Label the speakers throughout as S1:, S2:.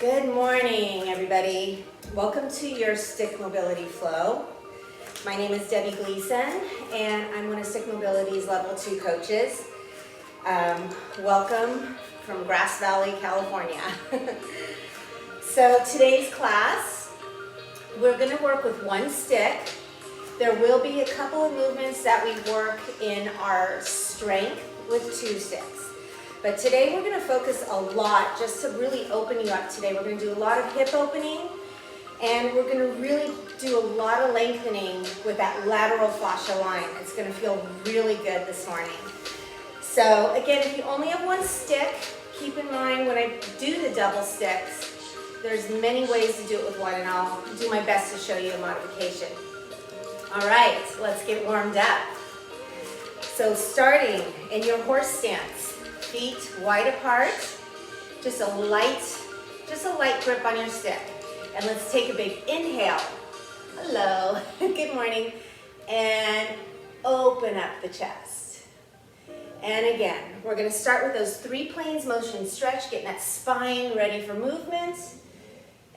S1: Good morning, everybody. Welcome to your stick mobility flow. My name is Debbie Gleeson, and I'm one of Stick Mobility's Level 2 coaches. Welcome from Grass Valley, California. So today's class, we're going to work with one stick. There will be a couple of movements that we work in our strength with two sticks. But today we're going to focus a lot just to really open you up today. We're going to do a lot of hip opening, and we're going to really do a lot of lengthening with that lateral fascial line. It's going to feel really good this morning. So again, if you only have one stick, keep in mind when I do the double sticks, there's many ways to do it with one, and I'll do my best to show you a modification. All right, let's get warmed up. So starting in your horse stance, feet wide apart, just a light grip on your stick. And let's take a big inhale. Hello, good morning. And open up the chest. And again, we're gonna start with those 3 planes motion stretch, getting that spine ready for movement.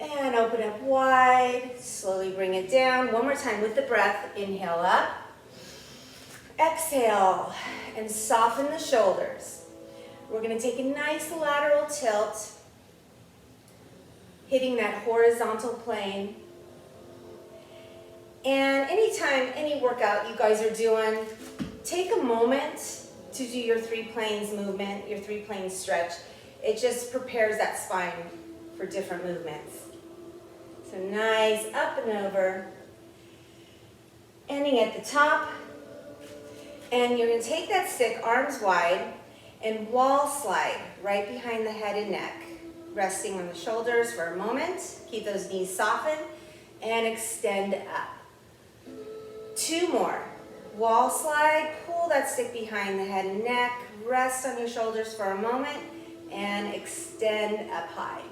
S1: And open up wide, slowly bring it down. One more time with the breath, inhale up. Exhale, and soften the shoulders. We're going to take a nice lateral tilt, hitting that horizontal plane. And anytime, any workout you guys are doing, take a moment to do your 3 planes movement, your 3 planes stretch. It just prepares that spine for different movements. So nice, up and over, ending at the top. And you're going to take that stick arms wide and wall slide right behind the head and neck, resting on the shoulders for a moment. Keep those knees softened and extend up. 2 more. Wall slide, pull that stick behind the head and neck, rest on your shoulders for a moment and extend up high.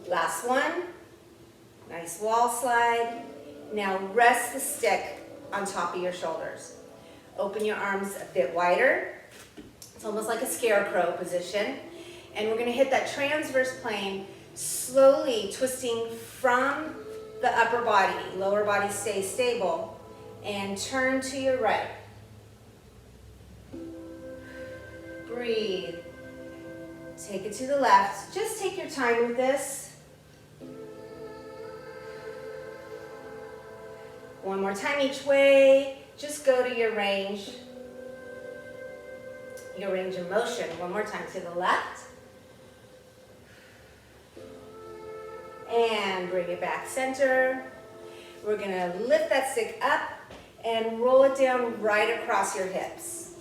S1: Last one. Nice wall slide. Now rest the stick on top of your shoulders. Open your arms a bit wider. It's almost like a scarecrow position. And we're gonna hit that transverse plane, slowly twisting from the upper body. Lower body stays stable. And turn to your right. Breathe. Take it to the left. Just take your time with this. One more time each way. Just go to your range. Your range of motion. One more time to the left. And bring it back center. We're going to lift that stick up and roll it down right across your hips.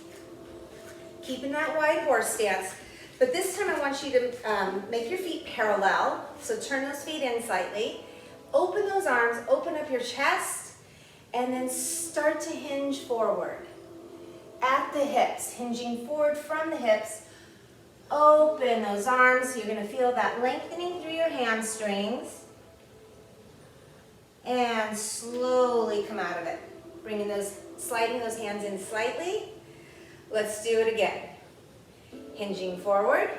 S1: Keeping that wide horse stance. But this time I want you to make your feet parallel. So turn those feet in slightly. Open those arms, open up your chest, and then start to hinge forward. At the hips, hinging forward from the hips. Open those arms. You're going to feel that lengthening through your hamstrings. And slowly come out of it. Sliding those hands in slightly. Let's do it again. Hinging forward.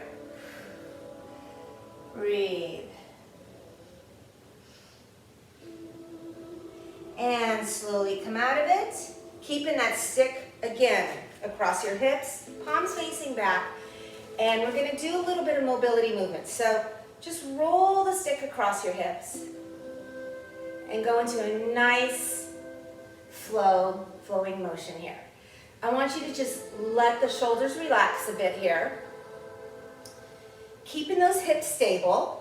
S1: Breathe. And slowly come out of it. Keeping that stick, again, across your hips, palms facing back. And we're going to do a little bit of mobility movement. So just roll the stick across your hips. And go into a nice flowing motion here. I want you to just let the shoulders relax a bit here. Keeping those hips stable.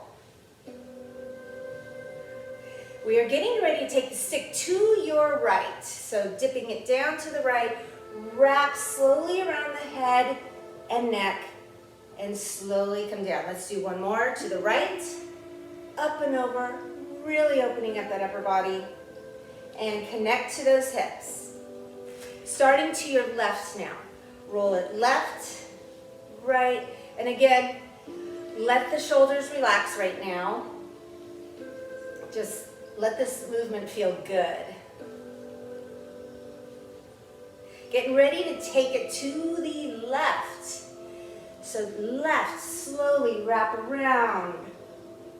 S1: We are getting ready to take the stick to your right. So dipping it down to the right, wrap slowly around the head and neck, and slowly come down. Let's do one more to the right, up and over, really opening up that upper body, and connect to those hips. Starting to your left now. Roll it left, right, and again, let the shoulders relax right now. Just let this movement feel good. Getting ready to take it to the left. So left, slowly wrap around.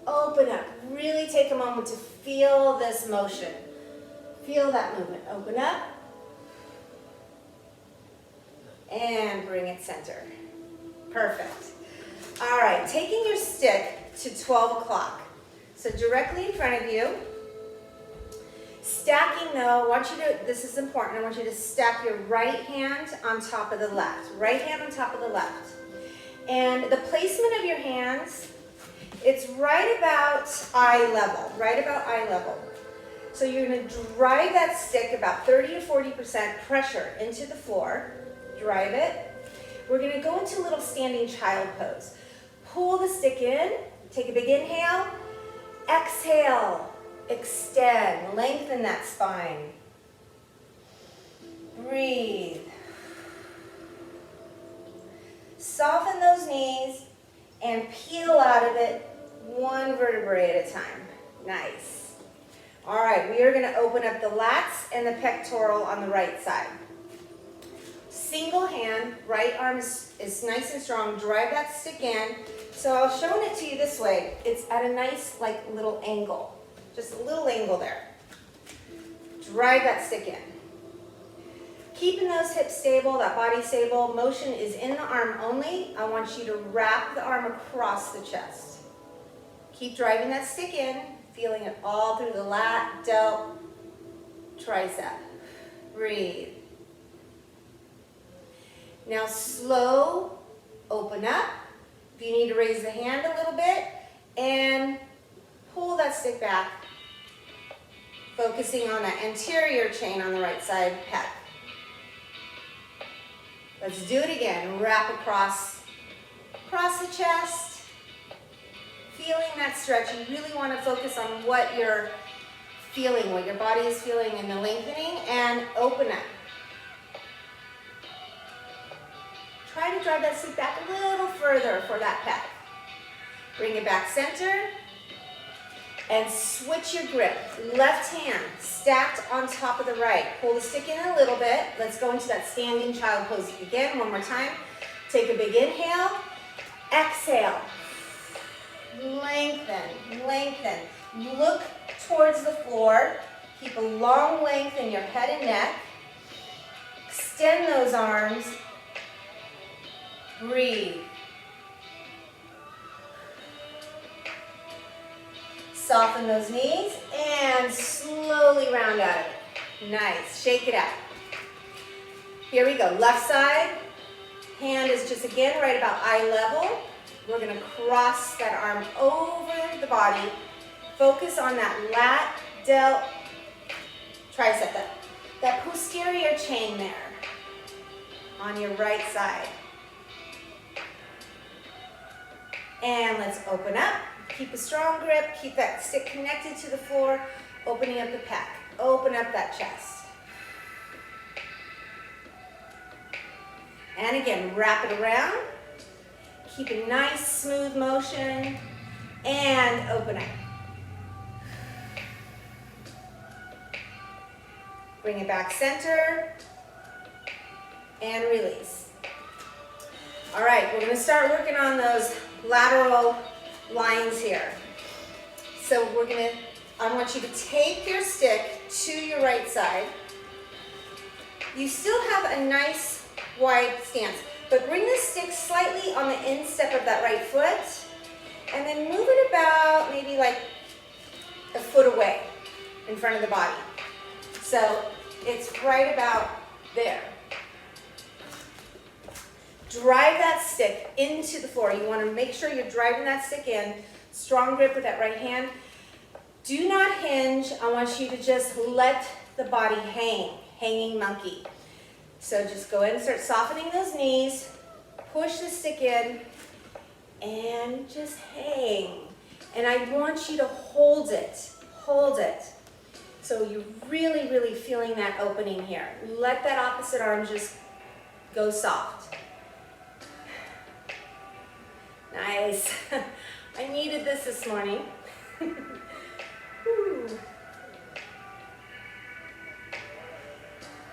S1: Open up. Really take a moment to feel this motion. Feel that movement. Open up. And bring it center. Perfect. All right, taking your stick to 12 o'clock. So directly in front of you. Stacking though, I want you to, this is important, I want you to stack your right hand on top of the left. Right hand on top of the left. And the placement of your hands, it's right about eye level, right about eye level. So you're going to drive that stick about 30 to 40% pressure into the floor. Drive it. We're going to go into a little standing child pose. Pull the stick in, take a big inhale, exhale. Extend, lengthen that spine. Breathe. Soften those knees and peel out of it one vertebrae at a time. Nice. All right, we are going to open up the lats and the pectoral on the right side. Single hand, right arm is nice and strong. Drive that stick in. So I'll show it to you this way. It's at a nice little angle. Just a little angle there. Drive that stick in. Keeping those hips stable, that body stable. Motion is in the arm only. I want you to wrap the arm across the chest. Keep driving that stick in, feeling it all through the lat, delt, tricep. Breathe. Now slow, open up. If you need to raise the hand a little bit, and pull that stick back, focusing on that anterior chain on the right side, pec. Let's do it again. Wrap across the chest, feeling that stretch. You really want to focus on what you're feeling, what your body is feeling in the lengthening, and open up. Try to drive that stick back a little further for that pec. Bring it back center. And switch your grip. Left hand stacked on top of the right. Pull the stick in a little bit. Let's go into that standing child pose again. One more time. Take a big inhale. Exhale. Lengthen, lengthen. Look towards the floor. Keep a long length in your head and neck. Extend those arms. Breathe. Soften those knees and slowly round out of it. Nice. Shake it out. Here we go. Left side. Hand is just again right about eye level. We're going to cross that arm over the body. Focus on that lat, delt, tricep. That posterior chain there on your right side. And let's open up. Keep a strong grip, keep that stick connected to the floor, opening up the pec. Open up that chest. And again, wrap it around. Keep a nice, smooth motion, and open up. Bring it back center, and release. All right, we're going to start working on those lateral lines here. So I want you to take your stick to your right side. You still have a nice wide stance, but bring the stick slightly on the instep of that right foot, and then move it about maybe a foot away in front of the body. So it's right about there. Drive that stick into the floor. You want to make sure you're driving that stick in. Strong grip with that right hand. Do not hinge. I want you to just let the body hang. Hanging monkey. So just go ahead and start softening those knees. Push the stick in. And just hang. And I want you to hold it. Hold it. So you're really, really feeling that opening here. Let that opposite arm just go soft. Nice. I needed this morning.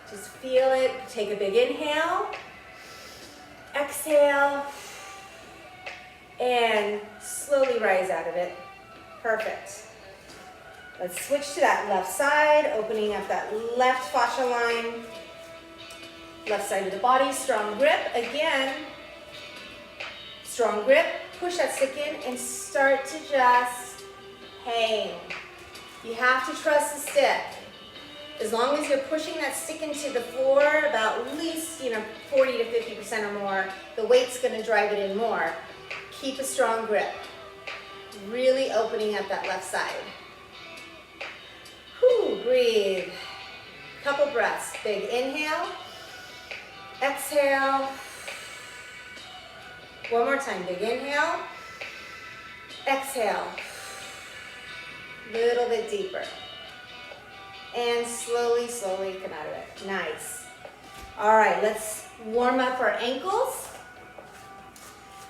S1: Just feel it. Take a big inhale. Exhale. And slowly rise out of it. Perfect. Let's switch to that left side, opening up that left fascial line. Left side of the body, strong grip. Again, strong grip. Push that stick in and start to just hang. You have to trust the stick. As long as you're pushing that stick into the floor about at least 40 to 50% or more, the weight's going to drive it in more. Keep a strong grip. Really opening up that left side. Whew, breathe. Couple breaths. Big inhale. Exhale. One more time. Big inhale. Exhale. Little bit deeper. And slowly, slowly come out of it. Nice. All right, let's warm up our ankles.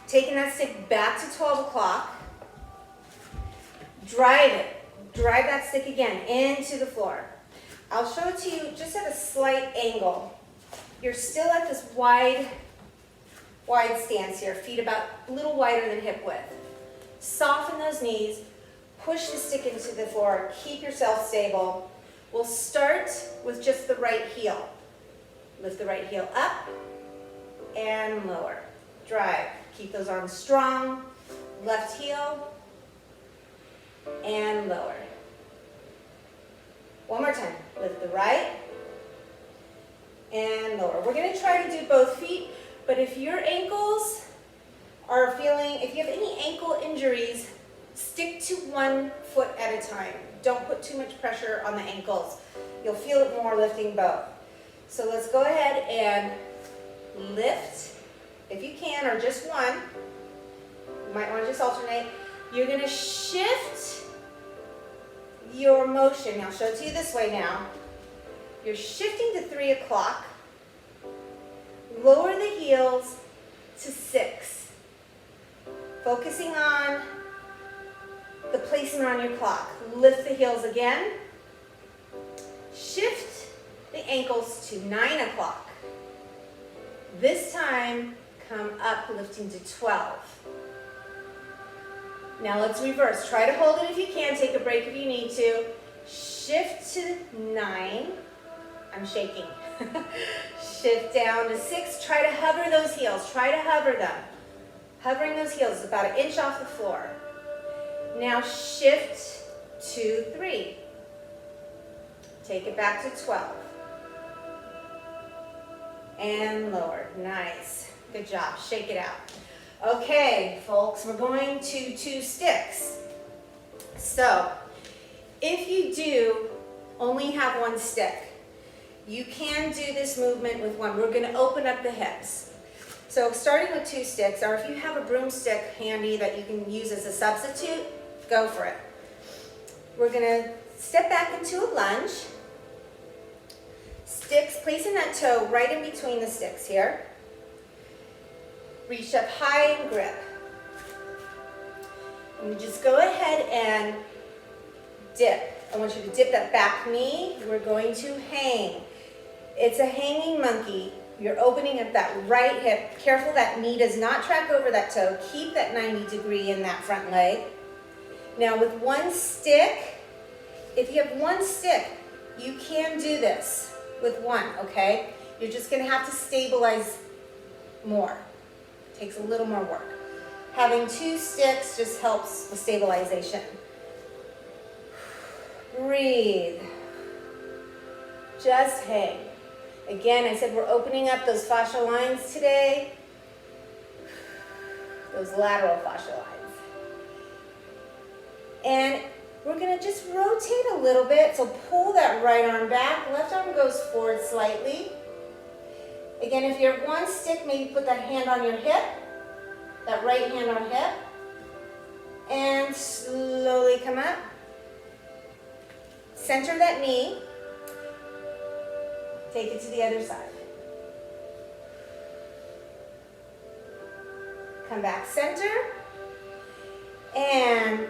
S1: Taking that stick back to 12 o'clock. Drive it. Drive that stick again into the floor. I'll show it to you just at a slight angle. You're still at this wide stance here. Feet about a little wider than hip width. Soften those knees. Push the stick into the floor. Keep yourself stable. We'll start with just the right heel. Lift the right heel up and lower. Drive. Keep those arms strong. Left heel and lower. One more time. Lift the right and lower. We're going to try to do both feet, but if your ankles are feeling, if you have any ankle injuries, stick to one foot at a time. Don't put too much pressure on the ankles. You'll feel it more lifting both. So let's go ahead and lift, if you can, or just one. You might want to just alternate. You're going to shift your motion. I'll show it to you this way now. You're shifting to 3 o'clock. Lower the heels to 6. Focusing on the placement on your clock. Lift the heels again. Shift the ankles to 9 o'clock. This time, come up lifting to 12. Now let's reverse. Try to hold it if you can. Take a break if you need to. Shift to 9. I'm shaking. Shift down to 6. Try to hover those heels. Try to hover them. Hovering those heels is about an inch off the floor. Now shift to 3. Take it back to 12. And lower. Nice. Good job. Shake it out. Okay, folks, we're going to 2 sticks. So, if you do only have 1 stick, you can do this movement with 1. We're going to open up the hips. So, starting with 2 sticks, or if you have a broomstick handy that you can use as a substitute, go for it. We're going to step back into a lunge. Sticks, placing that toe right in between the sticks here. Reach up high and grip. And just go ahead and dip. I want you to dip that back knee. We're going to hang. It's a hanging monkey. You're opening up that right hip. Careful that knee does not track over that toe. Keep that 90 degree in that front leg. Now with 1 stick, if you have 1 stick, you can do this with 1, okay? You're just going to have to stabilize more. Takes a little more work. Having 2 sticks just helps with stabilization. Breathe. Just hang. Again, I said we're opening up those fascial lines today. Those lateral fascial lines. And we're going to just rotate a little bit. So pull that right arm back. Left arm goes forward slightly. Again, if you have 1 stick, maybe put that hand on your hip, that right hand on hip, and slowly come up. Center that knee. Take it to the other side. Come back center, and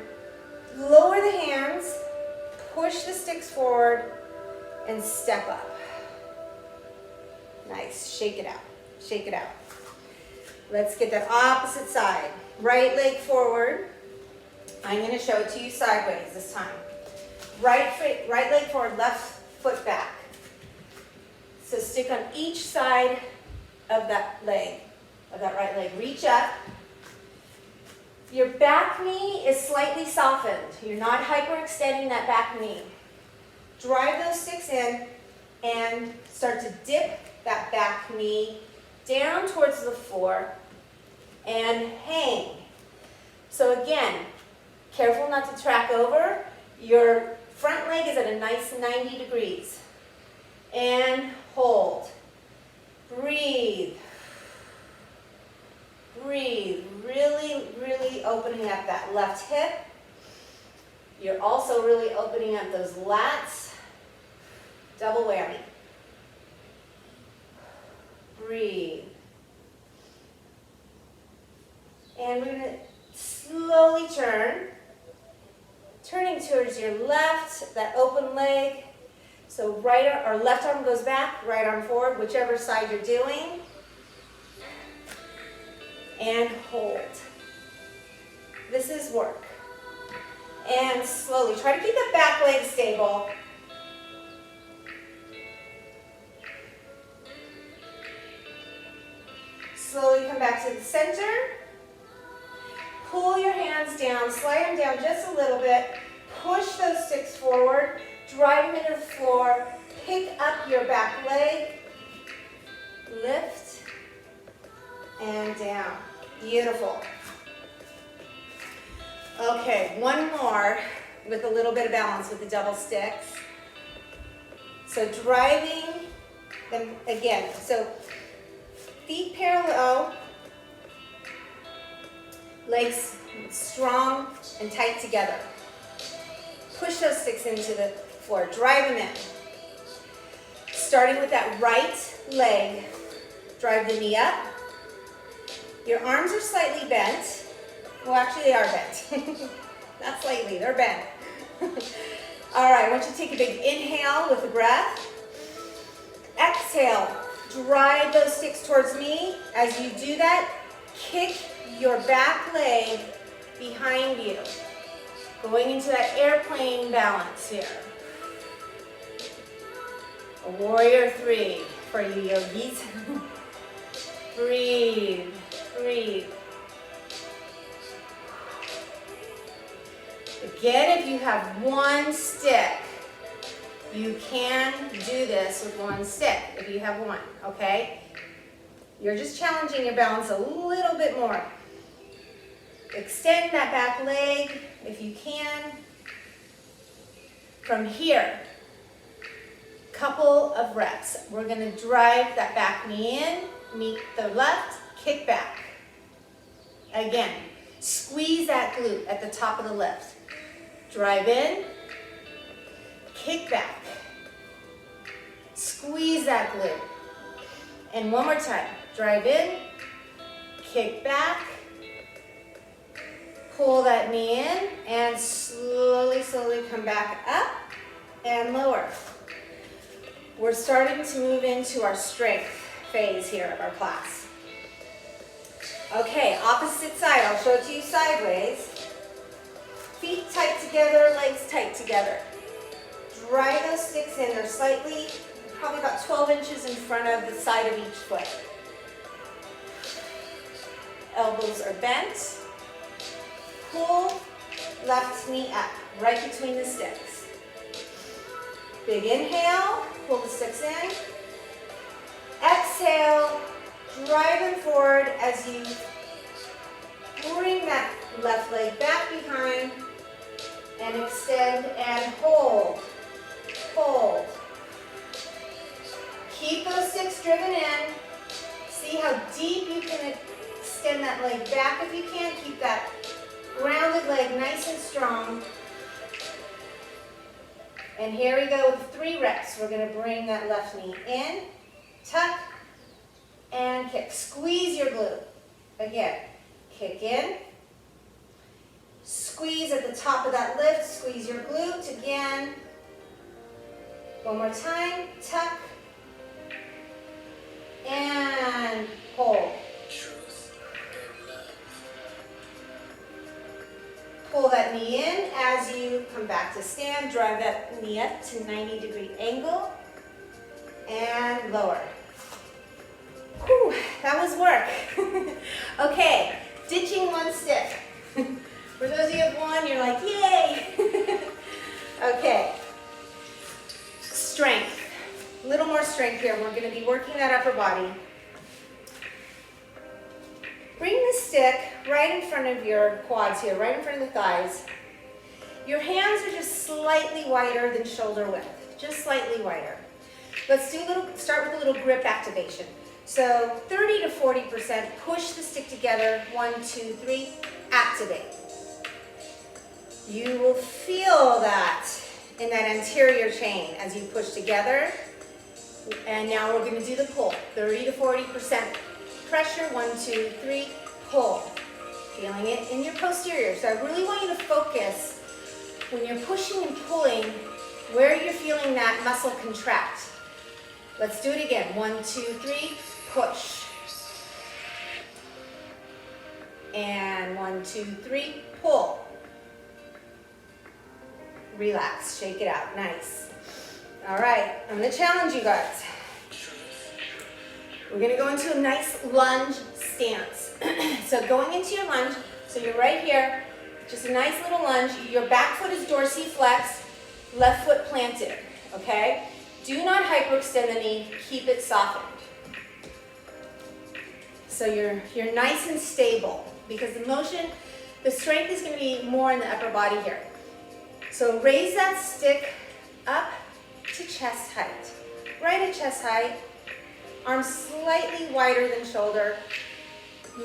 S1: lower the hands, push the sticks forward, and step up. Nice. Shake it out. Shake it out. Let's get that opposite side. Right leg forward. I'm going to show it to you sideways this time. Right leg forward, left foot back. So stick on each side of that leg, of that right leg. Reach up. Your back knee is slightly softened. You're not hyperextending that back knee. Drive those sticks in and start to dip that back knee down towards the floor and hang. So again, careful not to track over. Your front leg is at a nice 90 degrees. And hold. Breathe. Breathe. Really, really opening up that left hip. You're also really opening up those lats. Double whammy. Breathe. And we're going to slowly turn. Turning towards your left, that open leg. So left arm goes back, right arm forward, whichever side you're doing. And hold. This is work. And slowly, try to keep the back leg stable. Slowly come back to the center. Pull your hands down, slide them down just a little bit. Push those sticks forward, drive them into the floor. Pick up your back leg. Lift and down. Beautiful. Okay, one more with a little bit of balance with the double sticks. So driving them again. So feet parallel, legs strong and tight together. Push those sticks into the floor. Drive them in. Starting with that right leg, drive the knee up. Your arms are slightly bent. Well, actually they are bent. Not slightly, they're bent. All right, I want you to take a big inhale with the breath. Exhale, drive those sticks towards me. As you do that, kick your back leg behind you. Going into that airplane balance here. A warrior 3 for you yogis. Breathe, breathe. Again, if you have one stick, you can do this with one stick if you have one, okay? You're just challenging your balance a little bit more. Extend that back leg if you can. From here, couple of reps. We're going to drive that back knee in, meet the left, kick back. Again, squeeze that glute at the top of the lift. Drive in, kick back. Squeeze that glute. And one more time. Drive in, kick back, pull that knee in, and slowly, slowly come back up and lower. We're starting to move into our strength phase here of our class. Okay, opposite side. I'll show it to you sideways. Feet tight together, legs tight together. Drive those sticks in. They're slightly, probably about 12 inches in front of the side of each foot. Elbows are bent. Pull left knee up, right between the sticks. Big inhale, pull the sticks in. Exhale, drive them forward as you bring that left leg back behind and extend and hold. Hold. Keep those sticks driven in. See how deep you can extend that leg back if you can. Keep that grounded leg nice and strong. And here we go with 3 reps. We're going to bring that left knee in, tuck, and kick. Squeeze your glute. Again, kick in. Squeeze at the top of that lift. Squeeze your glute again. One more time. Tuck. And pull. Pull that knee in as you come back to stand. Drive that knee up to 90-degree angle. And lower. Whew, that was work. Okay, ditching one stick. For those of you who have one, you're like, yay! Okay. Strength. A little more strength here. We're going to be working that upper body. Bring the stick right in front of your quads here, right in front of the thighs. Your hands are just slightly wider than shoulder width, just slightly wider. Let's start with a little grip activation. So 30 to 40%, push the stick together, 1, 2, 3, activate. You will feel that in that anterior chain as you push together. And now we're going to do the pull, 30 to 40% pressure, 1, 2, 3, pull. Feeling it in your posterior. So I really want you to focus when you're pushing and pulling where you're feeling that muscle contract. Let's do it again. 1, 2, 3, push. And 1, 2, 3, pull. Relax, shake it out. Nice. All right, I'm going to challenge you guys. We're going to go into a nice lunge stance. So going into your lunge, so you're right here, just a nice little lunge. Your back foot is dorsiflexed, left foot planted, okay? Do not hyperextend the knee, keep it softened. So you're nice and stable because the motion, the strength is going to be more in the upper body here. So raise that stick up to chest height, right at chest height. Arms slightly wider than shoulder.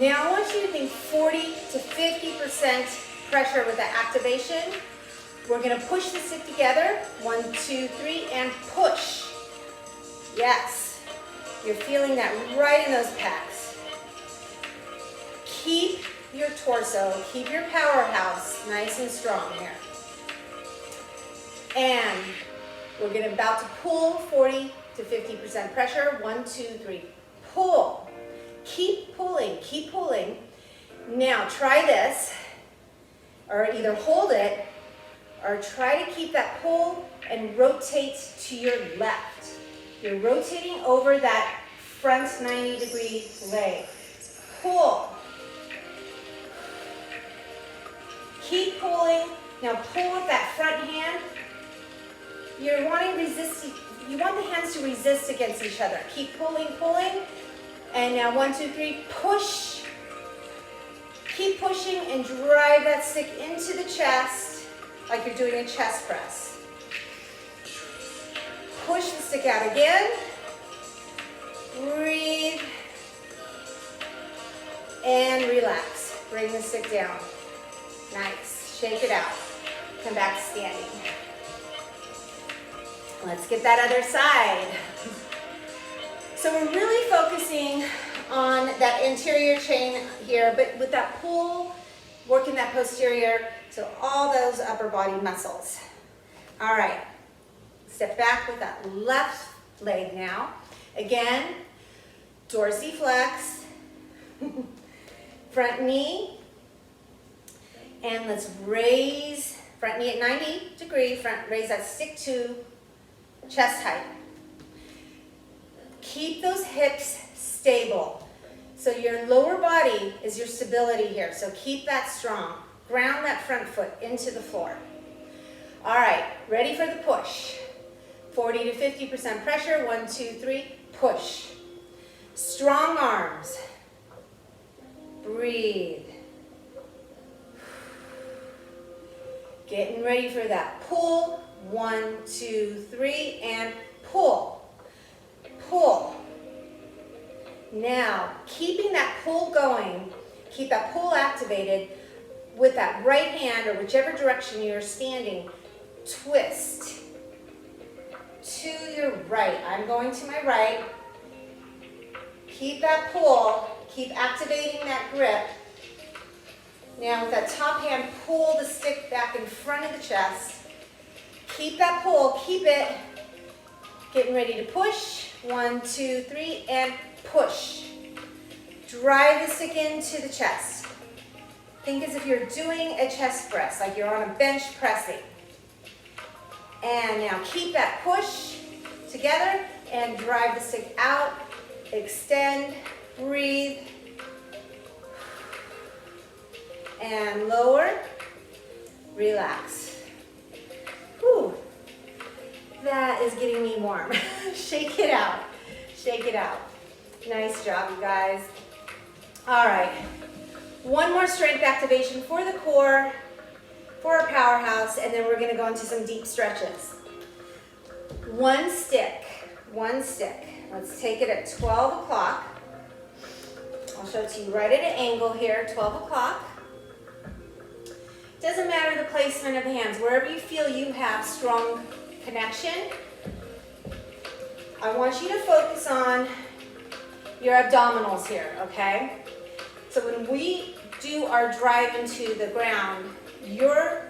S1: Now I want you to think 40 to 50% pressure with the activation. We're going to push the stick together. 1, 2, 3, and push. Yes. You're feeling that right in those pecs. Keep your torso, keep your powerhouse nice and strong here. And we're going to about to pull 40 to 50% pressure. 1, 2, 3. Pull. Keep pulling. Keep pulling. Now try this, or either hold it, or try to keep that pull and rotate to your left. You're rotating over that front 90-degree leg. Pull. Keep pulling. Now pull with that front hand. You're wanting resist. You want the hands to resist against each other. Keep pulling, pulling. And now 1, 2, 3, push. Keep pushing and drive that stick into the chest like you're doing a chest press. Push the stick out again. Breathe. And relax. Bring the stick down. Nice. Shake it out. Come back standing. Let's get that other side. So we're really focusing on that anterior chain here, but with that pull, working that posterior, so all those upper body muscles. All right, step back with that left leg now. Again, dorsiflex, front knee, and let's raise, front knee at 90 degree, raise that stick to chest height. Keep those hips stable. So your lower body is your stability here. So keep that strong. Ground that front foot into the floor. All right, ready for the push. 40 to 50% pressure. 1, 2, 3, push. Strong arms. Breathe. Getting ready for that pull. 1, 2, 3, and pull. Pull. Now, keeping that pull going, keep that pull activated with that right hand or whichever direction you're standing, twist to your right. I'm going to my right. Keep that pull, keep activating that grip. Now with that top hand, pull the stick back in front of the chest. Keep that pull, keep it. Getting ready to push. 1, 2, 3, and push. Drive the stick into the chest. Think as if you're doing a chest press, like you're on a bench pressing. And now keep that push together and drive the stick out, extend, breathe, and lower, relax. Whew. That is getting me warm. Shake it out, shake it out. Nice job, you guys. All right, one more strength activation for the core, for our powerhouse, and then we're gonna go into some deep stretches. One stick, one stick. Let's take it at 12 o'clock. I'll show it to you right at an angle here, 12 o'clock. Doesn't matter the placement of the hands, wherever you feel you have strong connection, I want you to focus on your abdominals here, okay? So when we do our drive into the ground, your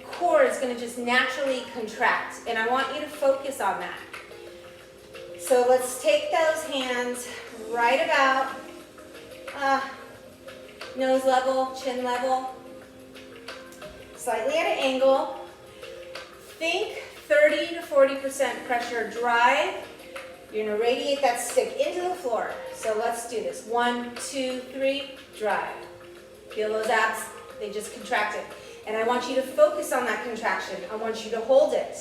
S1: core is going to just naturally contract, and I want you to focus on that. So let's take those hands right about nose level, chin level, slightly at an angle. Think 30 to 40% pressure drive. You're going to radiate that stick into the floor. So let's do this. 1, 2, 3, drive. Feel those abs? They just contracted. And I want you to focus on that contraction. I want you to hold it.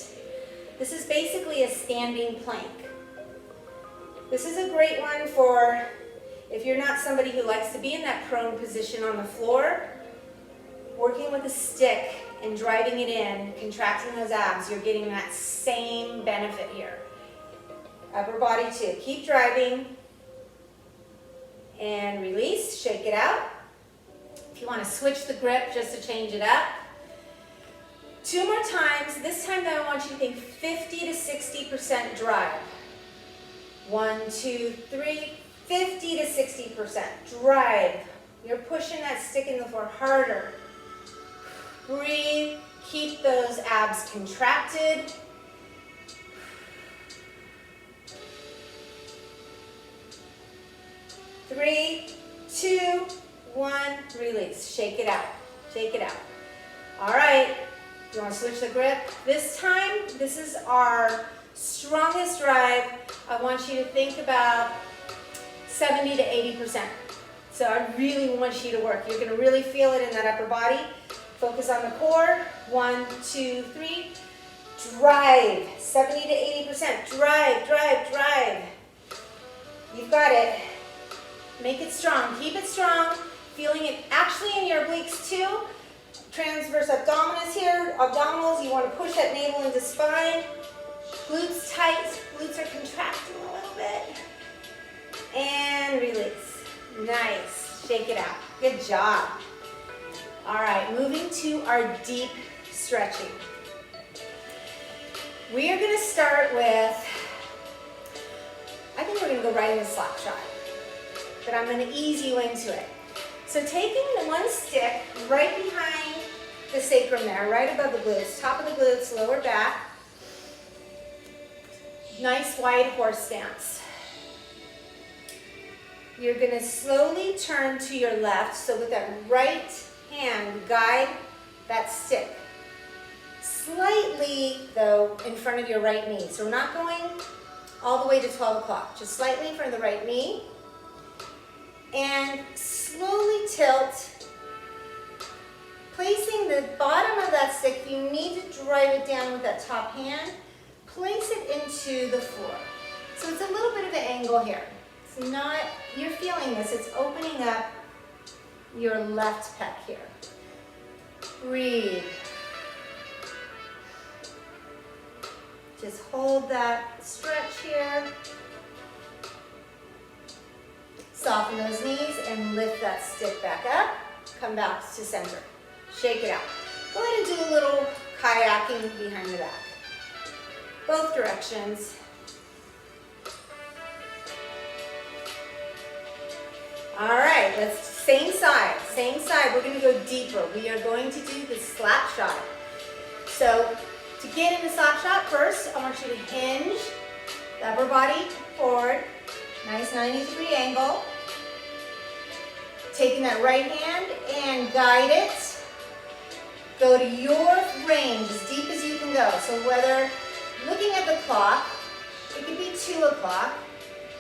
S1: This is basically a standing plank. This is a great one for if you're not somebody who likes to be in that prone position on the floor. Working with a stick and driving it in, contracting those abs, you're getting that same benefit here. Upper body too. Keep driving and release, shake it out. If you want to switch the grip just to change it up. 2 more times. This time though, I want you to think 50 to 60% drive. 1, 2, 3, 50 to 60% drive. You're pushing that stick in the floor harder. Breathe, keep those abs contracted. Three, 2, 1, release. Shake it out, shake it out. All right, you want to switch the grip? This time, this is our strongest drive. I want you to think about 70 to 80%. So I really want you to work. You're going to really feel it in that upper body. Focus on the core. 1, 2, 3. Drive. 70 to 80%. Drive, drive, drive. You've got it. Make it strong. Keep it strong. Feeling it actually in your obliques too. Transverse abdominis here. Abdominals, you want to push that navel into spine. Glutes tight. Glutes are contracting a little bit. And release. Nice. Shake it out. Good job. All right, moving to our deep stretching. We are going to start with, I think we're going to go right into slap shot, but I'm going to ease you into it. So taking the one stick right behind the sacrum there, right above the glutes, top of the glutes, lower back, nice wide horse stance. You're going to slowly turn to your left, so with that right hand, guide that stick. Slightly, though, in front of your right knee. So we're not going all the way to 12 o'clock, just slightly in front of the right knee. And slowly tilt, placing the bottom of that stick. If you need to drive it down with that top hand, place it into the floor. So it's a little bit of an angle here. It's not, you're feeling this, it's opening up your left pec here. Breathe. Just hold that stretch here. Soften those knees and lift that stick back up. Come back to center. Shake it out. Go ahead and do a little kayaking behind the back. Both directions. All right, let's, same side. We're going to go deeper. We are going to do the slap shot. So to get into slap shot, first I want you to hinge the upper body forward. Nice 90-degree angle. Taking that right hand and guide it. Go to your range, as deep as you can go. So whether looking at the clock, it could be 2 o'clock,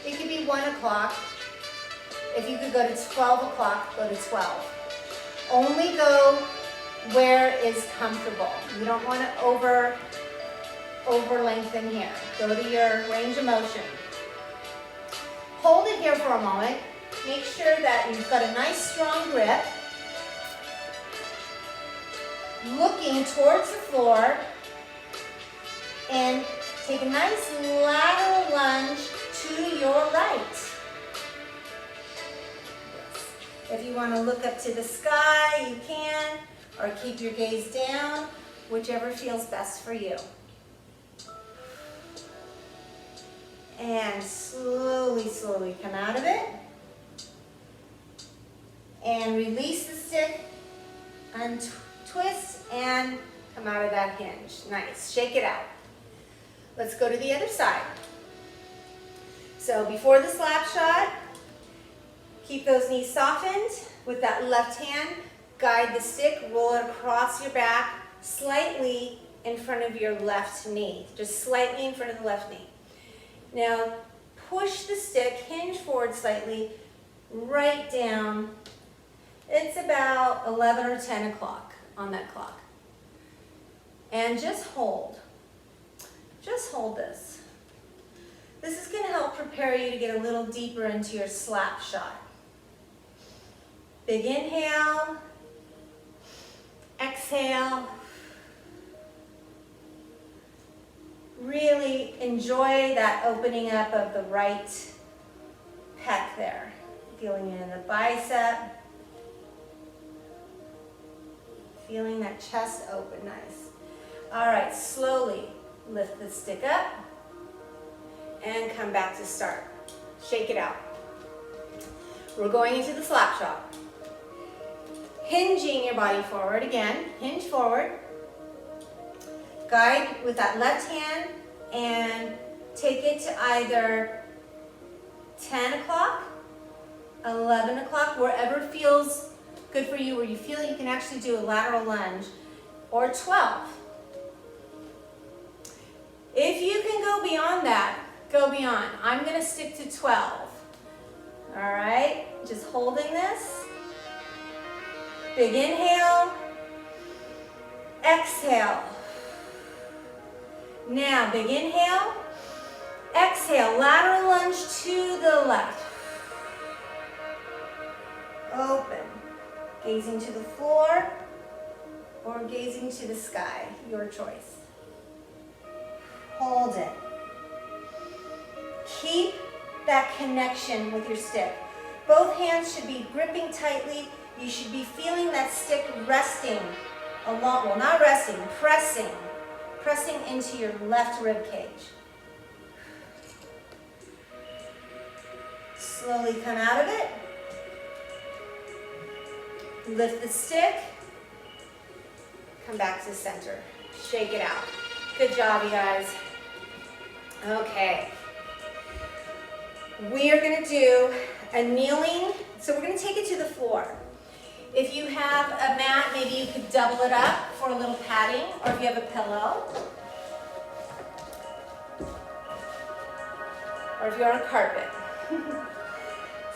S1: it could be 1 o'clock. If you could go to 12 o'clock, go to 12. Only go where is comfortable. You don't want to over lengthen here. Go to your range of motion. Hold it here for a moment. Make sure that you've got a nice strong grip. Looking towards the floor. And take a nice lateral lunge to your right. If you want to look up to the sky, you can, or keep your gaze down, whichever feels best for you. And slowly, slowly come out of it. And release the stick, untwist, and come out of that hinge. Nice, shake it out. Let's go to the other side. So before the slap shot, keep those knees softened. With that left hand, guide the stick, roll it across your back, slightly in front of your left knee. Just slightly in front of the left knee. Now, push the stick, hinge forward slightly, right down. It's about 11 or 10 o'clock on that clock. And just hold. Just hold this. This is going to help prepare you to get a little deeper into your slap shot. Big inhale. Exhale. Really enjoy that opening up of the right pec there. Feeling it in the bicep. Feeling that chest open, nice. All right, slowly lift the stick up and come back to start. Shake it out. We're going into the slap shot. Hinging your body forward again, hinge forward. Guide with that left hand and take it to either 10 o'clock, 11 o'clock, wherever feels good for you, where you feel you can actually do a lateral lunge, or 12. If you can go beyond that, go beyond. I'm going to stick to 12. All right, just holding this. Big inhale. Exhale. Now, big inhale. Exhale, lateral lunge to the left. Open. Gazing to the floor or gazing to the sky, your choice. Hold it. Keep that connection with your stick. Both hands should be gripping tightly. You should be feeling that stick resting along, well, not resting, pressing into your left rib cage. Slowly come out of it. Lift the stick. Come back to center. Shake it out. Good job, you guys. Okay. We are going to do a kneeling. So we're going to take it to the floor. If you have a mat, maybe you could double it up for a little padding, or if you have a pillow, or if you're on carpet.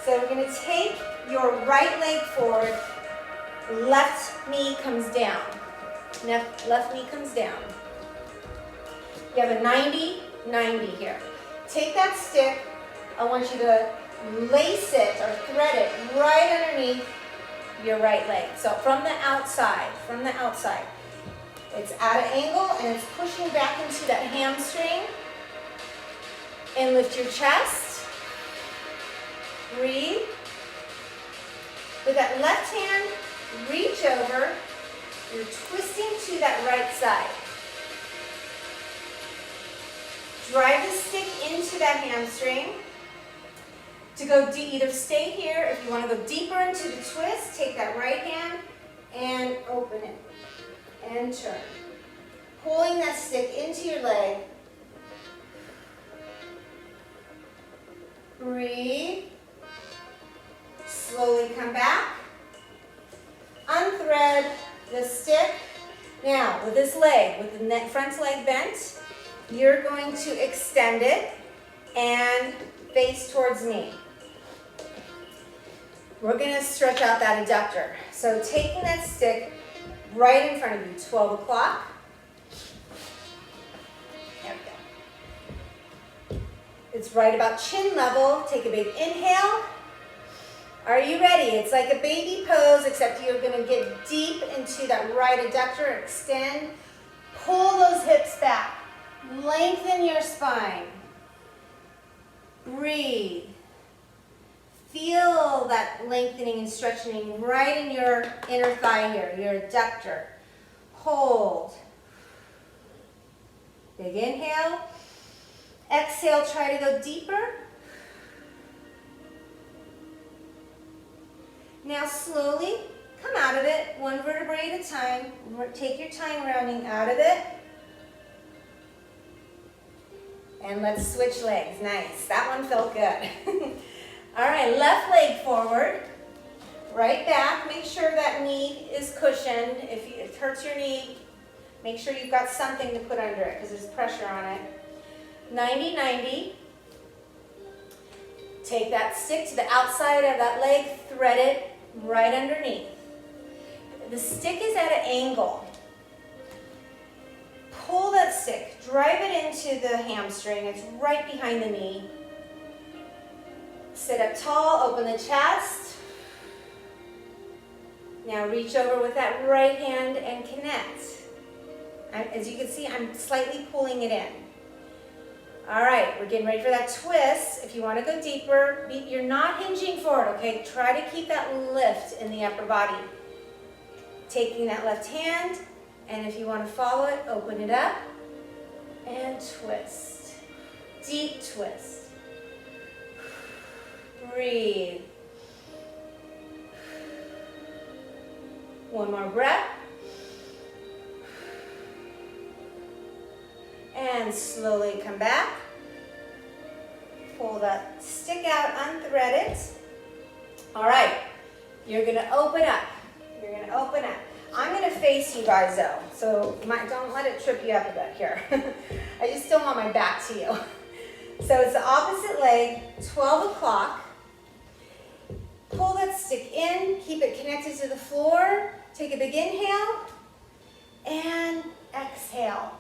S1: So we're going to take your right leg forward, left knee comes down. Left knee comes down. You have a 90-90 here. Take that stick, I want you to lace it or thread it right underneath your right leg. So from the outside, it's at an angle and it's pushing back into that hamstring. And lift your chest. Breathe. With that left hand, reach over. You're twisting to that right side. Drive the stick into that hamstring. To go either stay here, if you want to go deeper into the twist, take that right hand and open it and turn. Pulling that stick into your leg. Breathe. Slowly come back. Unthread the stick. Now, with this leg, with the front leg bent, you're going to extend it and face towards me. We're going to stretch out that adductor. So taking that stick right in front of you, 12 o'clock. There we go. It's right about chin level. Take a big inhale. Are you ready? It's like a baby pose, except you're going to get deep into that right adductor. Extend. Pull those hips back. Lengthen your spine. Breathe. Feel that lengthening and stretching right in your inner thigh here, your adductor. Hold. Big inhale. Exhale, try to go deeper. Now slowly come out of it, one vertebrae at a time. Take your time rounding out of it. And let's switch legs. Nice. That one felt good. All right, left leg forward, right back. Make sure that knee is cushioned. If it hurts your knee, make sure you've got something to put under it because there's pressure on it. 90-90. Take that stick to the outside of that leg, thread it right underneath. The stick is at an angle. Pull that stick, drive it into the hamstring. It's right behind the knee. Sit up tall, open the chest. Now reach over with that right hand and connect. As you can see, I'm slightly pulling it in. All right, we're getting ready for that twist. If you want to go deeper, you're not hinging forward, okay? Try to keep that lift in the upper body. Taking that left hand, and if you want to follow it, open it up and twist. Deep twist. Breathe. One more breath. And slowly come back. Pull that stick out, unthread it. All right, you're gonna open up. You're gonna open up. I'm gonna face you guys though, so don't let it trip you up a bit here. I just don't want my back to you. So it's the opposite leg, 12 o'clock. Pull that stick in, keep it connected to the floor. Take a big inhale and exhale.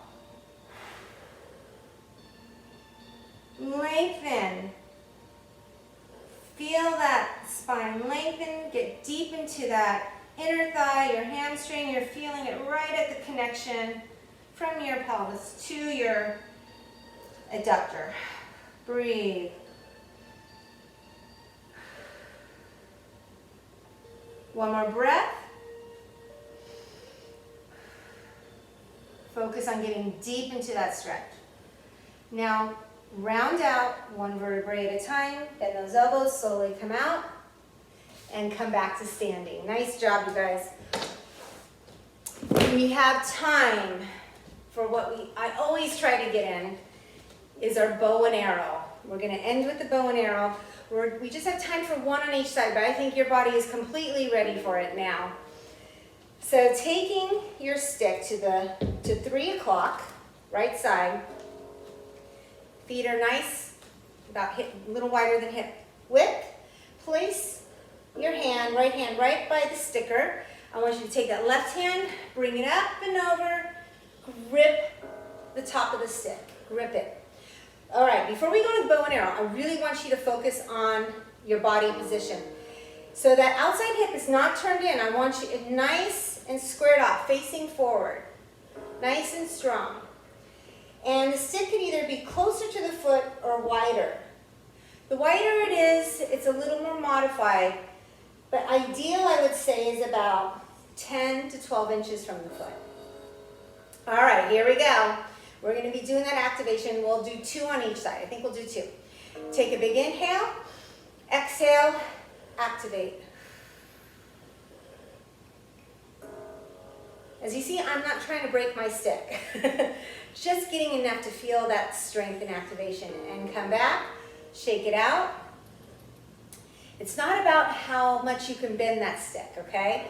S1: Lengthen. Feel that spine lengthen. Get deep into that inner thigh, your hamstring. You're feeling it right at the connection from your pelvis to your adductor. Breathe. One more breath. Focus on getting deep into that stretch. Now, round out one vertebrae at a time. Bend those elbows, slowly come out, and come back to standing. Nice job, you guys. We have time for what I always try to get in, is our bow and arrow. We're gonna end with the bow and arrow. We just have time for one on each side, but I think your body is completely ready for it now. So taking your stick to 3 o'clock, right side, feet are nice, about hip, a little wider than hip width. Place your hand, right by the sticker. I want you to take that left hand, bring it up and over, grip the top of the stick, grip it. All right, before we go to the bow and arrow, I really want you to focus on your body position. So that outside hip is not turned in. I want you nice and squared off, facing forward. Nice and strong. And the stick can either be closer to the foot or wider. The wider it is, it's a little more modified, but ideal, I would say, is about 10 to 12 inches from the foot. All right, here we go. We're going to be doing that activation. We'll do 2 on each side. I think we'll do 2. Take a big inhale, exhale, activate. As you see, I'm not trying to break my stick. Just getting enough to feel that strength and activation. And come back, shake it out. It's not about how much you can bend that stick, okay?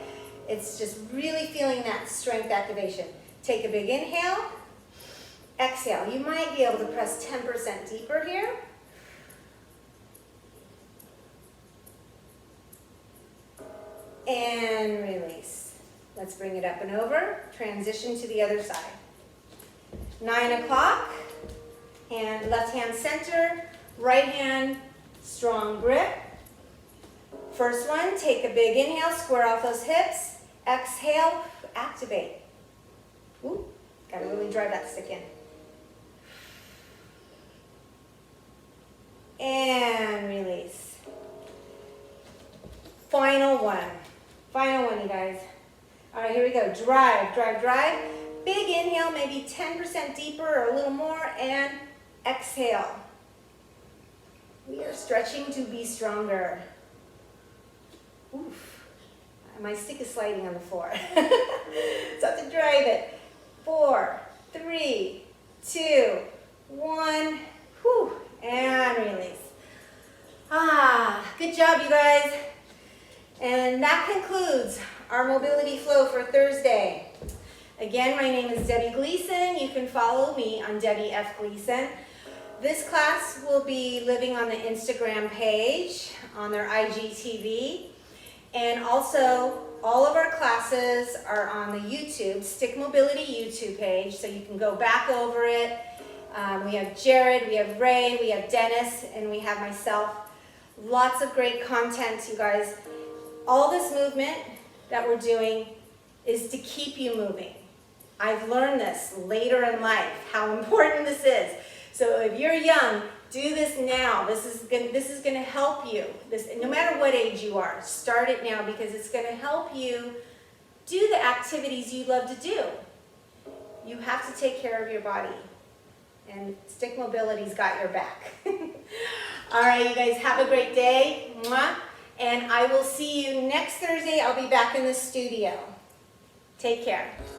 S1: It's just really feeling that strength activation. Take a big inhale, exhale. You might be able to press 10% deeper here. And release. Let's bring it up and over. Transition to the other side. 9 o'clock. And left hand center, right hand strong grip. First one, take a big inhale, square off those hips. Exhale, activate. Ooh, gotta really drive that stick in. And release. Final one. Final one, you guys. All right, here we go. Drive, drive, drive. Big inhale, maybe 10% deeper or a little more, and exhale. We are stretching to be stronger. Oof. My stick is sliding on the floor. So I have to drive it. 4, 3, 2, 1. Whew. And release. Good job, you guys. And that concludes our mobility flow for Thursday. Again, my name is Debbie Gleeson. You can follow me on Debbie F. Gleeson. This class will be living on the Instagram page, on their IGTV. And also, all of our classes are on the YouTube, Stick Mobility YouTube page, so you can go back over it. We have Jared, we have Ray, we have Dennis, and we have myself. Lots of great content, you guys. All this movement that we're doing is to keep you moving. I've learned this later in life, how important this is. So if you're young, do this now. This is going to help you. No matter what age you are, start it now because it's going to help you do the activities you love to do. You have to take care of your body. And Stick Mobility's got your back. All right, you guys, have a great day. Mwah. And I will see you next Thursday. I'll be back in the studio. Take care.